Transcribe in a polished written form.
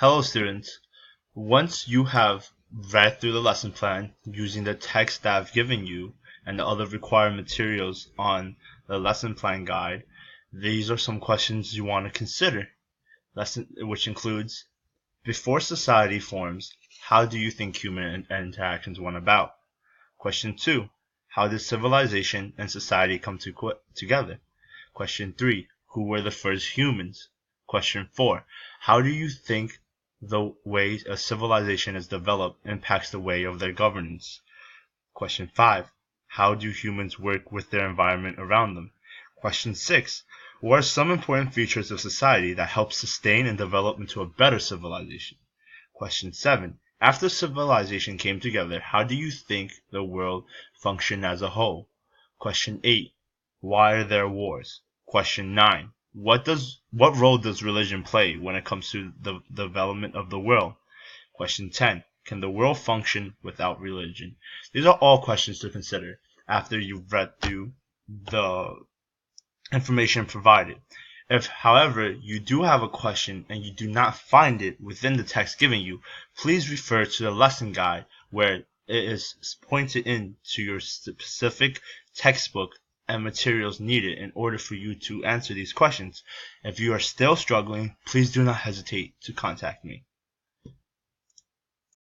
Hello students. Once you have read through the lesson plan using the text that I've given you and the other required materials on the lesson plan guide, these are some questions you want to consider. Which includes, before society forms, how do you think human interactions went about? Question 2. How did civilization and society come together? Question 3. Who were the first humans? Question 4. How do you think the way a civilization is developed impacts the way of their governance? Question 5. How do humans work with their environment around them? Question 6. What are some important features of society that help sustain and develop into a better civilization? Question 7. After civilization came together, how do you think the world functioned as a whole? Question 8. Why are there wars? Question 9. What role does religion play when it comes to the development of the world? Question 10. Can the world function without religion? These are all questions to consider after you've read through the information provided. If, however, you do have a question and you do not find it within the text given you, please refer to the lesson guide where it is pointed into your specific textbook and materials needed in order for you to answer these questions. If you are still struggling, please do not hesitate to contact me.